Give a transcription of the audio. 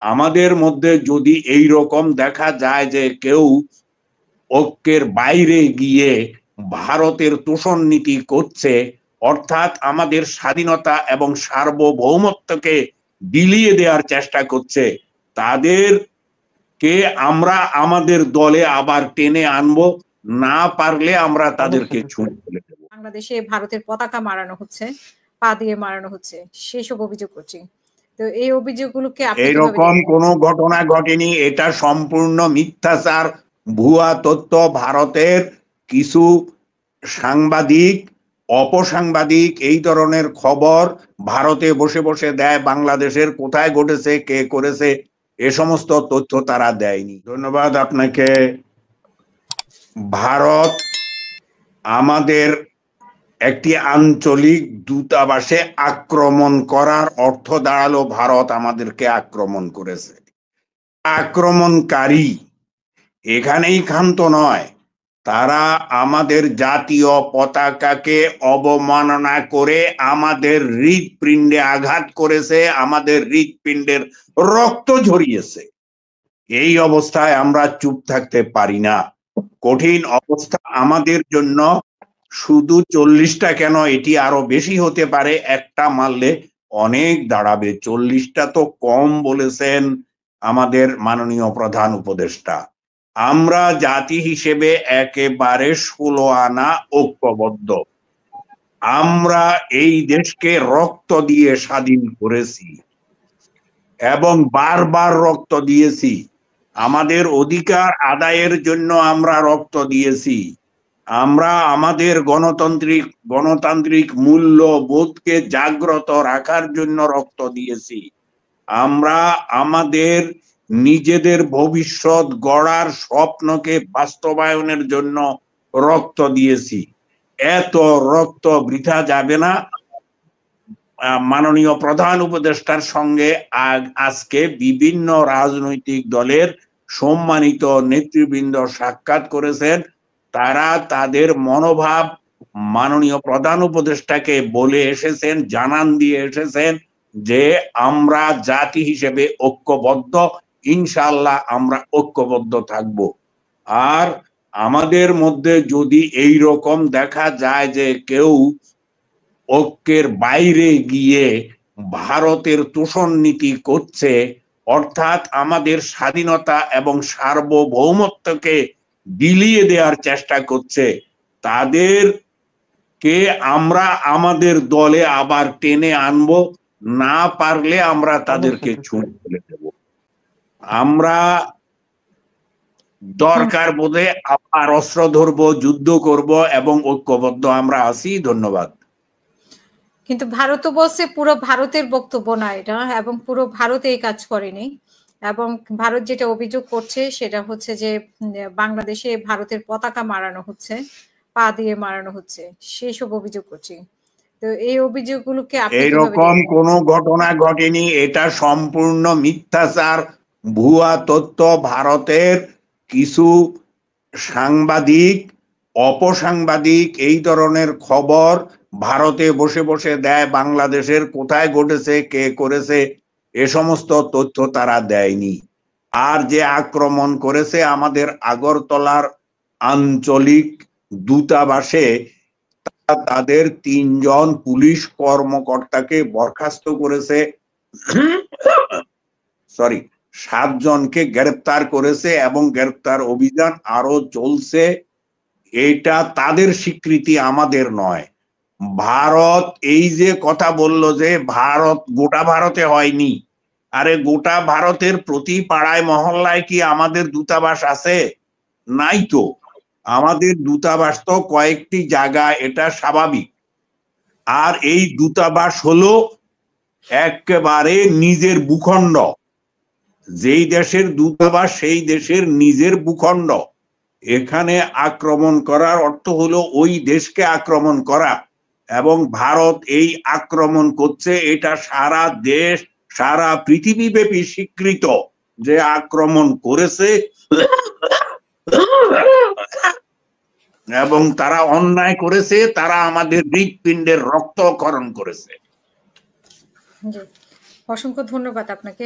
আমাদের মধ্যে যদি এই রকম দেখা যায় যে কেউ ঐক্যের বাইরে গিয়ে ভারতের তোষণ নীতি করছে, অর্থাৎ আমাদের স্বাধীনতা এবং সার্বভৌমত্বকে বিলিয়ে দেওয়ার চেষ্টা করছে, তাদেরকে আমরা আমাদের দলে আবার টেনে আনবো, না পারলে আমরা তাদেরকে ছুঁড়ে ফেলে দেব। বাংলাদেশে ভারতের পতাকা মারানো হচ্ছে, পা দিয়ে মারানো হচ্ছে, সেসব অভিযোগ করছি। তো এই অভিযোগগুলোকে আপনি এইরকম কোনো ঘটনা ঘটেনি, এটা সম্পূর্ণ মিথ্যাচার, ভুয়া তথ্য। ভারতের কিছু সাংবাদিক, অপসাংবাদিক এই ধরনের খবর ভারতে বসে বসে দেয়, বাংলাদেশের কোথায় ঘটেছে, কে করেছে, এ সমস্ত তথ্য তারা দেয়নি। ধন্যবাদ আপনাকে। ভারত আমাদের একটি আঞ্চলিক দূতাবাসে আক্রমণ করার অর্থ দাঁড়ালো ভারত আমাদেরকে আক্রমণ করেছে। আক্রমণকারী এখানেই ক্ষান্ত নয়, তারা আমাদের জাতীয় পতাকাকে অবমাননা করে আমাদের হৃৎপিণ্ডে আঘাত করেছে, আমাদের হৃৎপিণ্ডের রক্ত ঝরিয়েছে। এই অবস্থায় আমরা চুপ থাকতে পারি না। কঠিন অবস্থা আমাদের জন্য। শুধু 40টা কেন, এটি আরো বেশি হতে পারে। একটা মারলে অনেক দাঁড়াবে, 40টা তো কম বলেছেন আমাদের মাননীয় প্রধান উপদেষ্টা। আমরা জাতি হিসেবে একেবারে 16 আনা ঐক্যবদ্ধ। আমরা এই দেশকে রক্ত দিয়ে স্বাধীন করেছি এবং বারবার রক্ত দিয়েছি। আমাদের অধিকার আদায়ের জন্য আমরা রক্ত দিয়েছি। আমরা আমাদের গণতান্ত্রিক মূল্যবোধকে জাগ্রত রাখার জন্য রক্ত দিয়েছি। আমরা আমাদের নিজেদের ভবিষ্যৎ গড়ার স্বপ্নকে বাস্তবায়নের জন্য রক্ত দিয়েছি। এত রক্ত বৃথা যাবে না। মাননীয় প্রধান উপদেষ্টার সঙ্গে আজকে বিভিন্ন রাজনৈতিক দলের সম্মানিত নেতৃবৃন্দ সাক্ষাৎ করেছেন। তারা তাদের মনোভাব মাননীয় প্রধান উপদেষ্টাকে বলে এসেছেন, জানান দিয়ে এসেছেন যে আমরা জাতি হিসেবে ঐক্যবদ্ধ, ইনশাআল্লাহ আমরা ঐক্যবদ্ধ থাকব। আর আমাদের মধ্যে যদি এই রকম দেখা যায় যে কেউ ঐক্যের বাইরে গিয়ে ভারতের তোষণ নীতি করছে, অর্থাৎ আমাদের স্বাধীনতা এবং সার্বভৌমত্বকে বিলিয়ে দেওয়ার চেষ্টা করছে, তাদেরকে আমরা আমাদের দলে আবার টেনে আনবো, না পারলে আমরা তাদেরকে ছুঁড়ে ফেলে দেব। আমরা দরকার বোধে আবার অস্ত্র ধরবো, যুদ্ধ করব এবং ঐক্যবদ্ধ আমরা আছি। ধন্যবাদ। কিন্তু ভারত বলছে পুরো ভারতের বক্তব্য না এটা, এবং পুরো ভারত এই কাজ করেনি। এবং ভারত যেটা অভিযোগ করছে সেটা হচ্ছে যে বাংলাদেশে ভারতের পতাকা মারানো হচ্ছে, পা দিয়ে মারানো হচ্ছে, সেসব অভিযোগ করছি। তো এই অভিযোগগুলোকে আপনি এইরকম কোনো ঘটনা ঘটেনি, এটা সম্পূর্ণ মিথ্যাচার, ভুয়া তথ্য। ভারতের কিছু সাংবাদিক, অপসাংবাদিক এই ধরনের খবর ভারতে বসে বসে দেয়, বাংলাদেশের কোথায় ঘটেছে, কে করেছে, এ সমস্ত তথ্য তারা দেয়নি। আর যে আক্রমণ করেছে আমাদের আগরতলার আঞ্চলিক দূতাবাসে, তাদের 3 জন পুলিশ কর্মকর্তাকে বরখাস্ত করেছে, 7 জনকে গ্রেপ্তার করেছে এবং গ্রেপ্তার অভিযান আরো চলছে। এটা তাদের স্বীকৃতি, আমাদের নয়। ভারত এই যে কথা বললো যে ভারত গোটা ভারতে হয়নি, আরে গোটা ভারতের প্রতি পাড়ায় মহল্লায় কি আমাদের দূতাবাস আছে? নাই তো। আমাদের দূতাবাস তো কয়েকটি জায়গায়, এটা স্বাভাবিক। আর এই দূতাবাস হলো একেবারে নিজের ভূখণ্ড। যেই দেশের দূতাবাস সেই দেশের নিজের ভূখণ্ড। এখানে আক্রমণ করার অর্থ হলো ওই দেশকে আক্রমণ করা, এবং ভারত এই আক্রমণ করছে, এটা সারা দেশ, সারা পৃথিবীব্যাপী স্বীকৃত যে আক্রমণ করেছে এবং তারা অন্যায় করেছে, তারা আমাদের হৃৎপিণ্ডের রক্তক্ষরণ করেছে। অসংখ্য ধন্যবাদ আপনাকে।